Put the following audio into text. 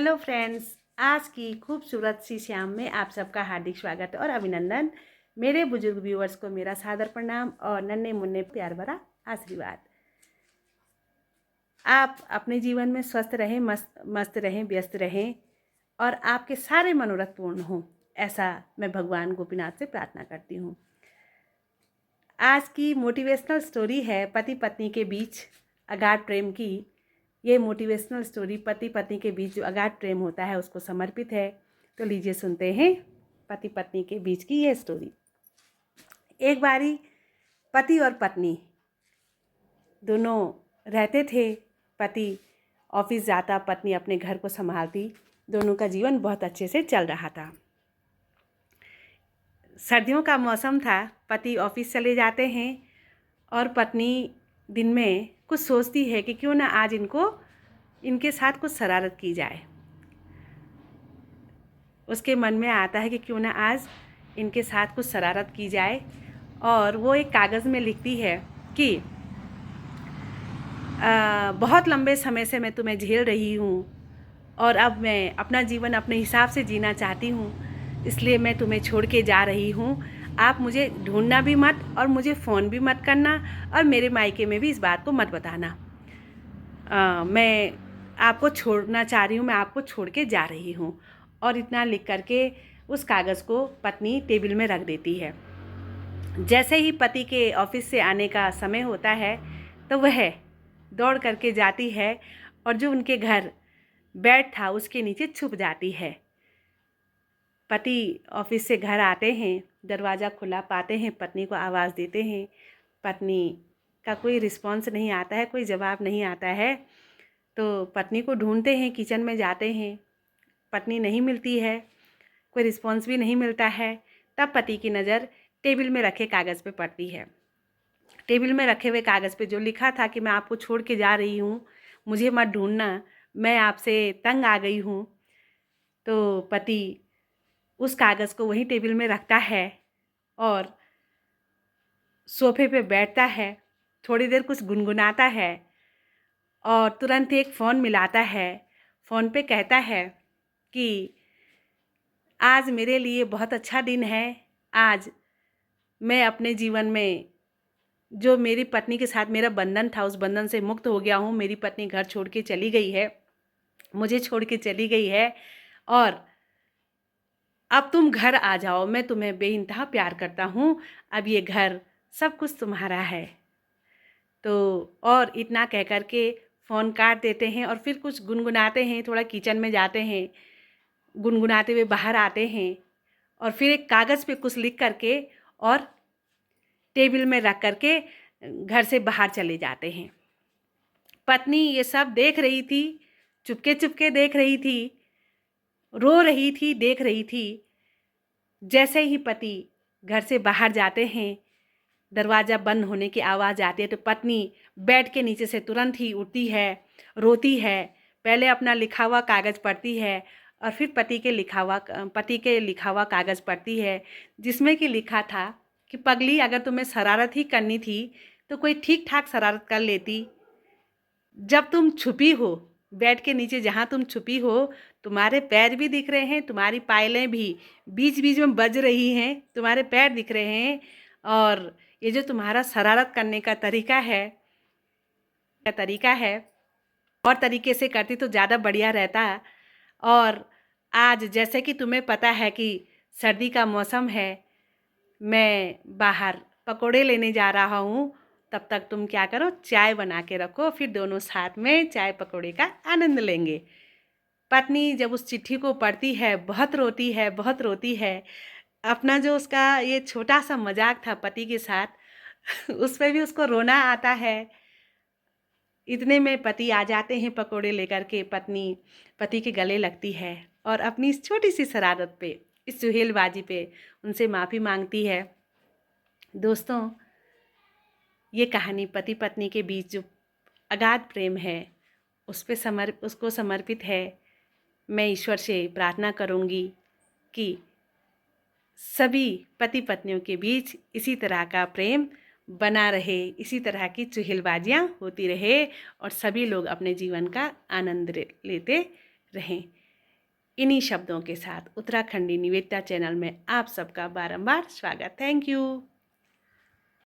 Hello friends, आज की खूबसूरत सी शाम में आप सबका हार्दिक स्वागत और अभिनंदन। मेरे बुजुर्ग व्यूअर्स को मेरा सादर प्रणाम और नन्हे मुन्ने प्यार भरा आशीर्वाद। आप अपने जीवन में स्वस्थ रहें, मस्त रहें, व्यस्त रहें और आपके सारे मनोरथ पूर्ण हों, ऐसा मैं भगवान गोपीनाथ से प्रार्थना करती हूँ। आज की मोटिवेशनल स्टोरी है पति पत्नी के बीच अगाध प्रेम की। ये मोटिवेशनल स्टोरी पति पत्नी के बीच जो अगाध प्रेम होता है उसको समर्पित है। तो लीजिए सुनते हैं पति पत्नी के बीच की ये स्टोरी। एक बारी पति और पत्नी दोनों रहते थे। पति ऑफिस जाता, पत्नी अपने घर को संभालती। दोनों का जीवन बहुत अच्छे से चल रहा था। सर्दियों का मौसम था। पति ऑफिस चले जाते हैं और पत्नी दिन में कुछ सोचती है कि क्यों ना आज इनके साथ कुछ शरारत की जाए। उसके मन में आता है कि क्यों ना आज इनके साथ कुछ शरारत की जाए और वो एक कागज़ में लिखती है कि बहुत लंबे समय से मैं तुम्हें झेल रही हूँ और अब मैं अपना जीवन अपने हिसाब से जीना चाहती हूँ, इसलिए मैं तुम्हें छोड़ के जा रही हूँ। आप मुझे ढूंढना भी मत और मुझे फ़ोन भी मत करना और मेरे मायके में भी इस बात को मत बताना। मैं आपको छोड़ना चाह रही हूँ, मैं आपको छोड़ के जा रही हूँ। और इतना लिख करके उस कागज़ को पत्नी टेबल में रख देती है। जैसे ही पति के ऑफिस से आने का समय होता है तो वह दौड़ करके जाती है और जो उनके घर बेड था उसके नीचे छुप जाती है। पति ऑफिस से घर आते हैं, दरवाज़ा खुला पाते हैं, पत्नी को आवाज़ देते हैं। पत्नी का कोई रिस्पॉन्स नहीं आता है, कोई जवाब नहीं आता है। तो पत्नी को ढूंढते हैं, किचन में जाते हैं, पत्नी नहीं मिलती है, कोई रिस्पॉन्स भी नहीं मिलता है। तब पति की नज़र टेबल में रखे कागज़ पे पड़ती है। टेबल में रखे हुए कागज़ पे जो लिखा था कि मैं आपको छोड़ के जा रही हूँ, मुझे मत ढूंढना, मैं आपसे तंग आ गई हूँ। तो पति उस कागज़ को वहीं टेबल में रखता है और सोफे पे बैठता है, थोड़ी देर कुछ गुनगुनाता है और तुरंत एक फ़ोन मिलाता है। फ़ोन पे कहता है कि आज मेरे लिए बहुत अच्छा दिन है। आज मैं अपने जीवन में जो मेरी पत्नी के साथ मेरा बंधन था उस बंधन से मुक्त हो गया हूँ। मेरी पत्नी घर छोड़ के चली गई है, मुझे छोड़ के चली गई है और अब तुम घर आ जाओ, मैं तुम्हें बेइंतहा प्यार करता हूँ, अब ये घर सब कुछ तुम्हारा है। तो और इतना कह कर के फ़ोन काट देते हैं और फिर कुछ गुनगुनाते हैं, थोड़ा किचन में जाते हैं, गुनगुनाते हुए बाहर आते हैं और फिर एक कागज़ पे कुछ लिख करके और टेबल में रख करके घर से बाहर चले जाते हैं। पत्नी ये सब देख रही थी, चुपके चुपके देख रही थी, रो रही थी, देख रही थी। जैसे ही पति घर से बाहर जाते हैं, दरवाज़ा बंद होने की आवाज़ आती है तो पत्नी बेड के नीचे से तुरंत ही उठती है, रोती है। पहले अपना लिखा हुआ कागज़ पढ़ती है और फिर पति के लिखा हुआ कागज़ पढ़ती है, जिसमें कि लिखा था कि पगली, अगर तुम्हें शरारत ही करनी थी तो कोई ठीक ठाक शरारत कर लेती। जब तुम छुपी हो बेड के नीचे, जहाँ तुम छुपी हो, तुम्हारे पैर भी दिख रहे हैं, तुम्हारी पायलें भी बीच बीच में बज रही हैं, तुम्हारे पैर दिख रहे हैं और ये जो तुम्हारा शरारत करने का तरीका है और तरीके से करती तो ज़्यादा बढ़िया रहता। और आज जैसे कि तुम्हें पता है कि सर्दी का मौसम है, मैं बाहर पकोड़े लेने जा रहा हूँ, तब तक तुम क्या करो, चाय बना के रखो, फिर दोनों साथ में चाय पकोड़े का आनंद लेंगे। पत्नी जब उस चिट्ठी को पढ़ती है बहुत रोती है, बहुत रोती है। अपना जो उसका ये छोटा सा मजाक था पति के साथ उस पर भी उसको रोना आता है। इतने में पति आ जाते हैं पकोड़े लेकर के। पत्नी पति के गले लगती है और अपनी इस छोटी सी शरारत पे, इस चुहेलबाजी पे उनसे माफ़ी मांगती है। दोस्तों, ये कहानी पति पत्नी के बीच जो अगाध प्रेम है उसको समर्पित है। मैं ईश्वर से प्रार्थना करूँगी कि सभी पति पत्नियों के बीच इसी तरह का प्रेम बना रहे, इसी तरह की चुगलबाजियाँ होती रहे और सभी लोग अपने जीवन का आनंद लेते रहें। इन्हीं शब्दों के साथ उत्तराखंडी निवेदिता चैनल में आप सबका बारंबार स्वागत। Thank you.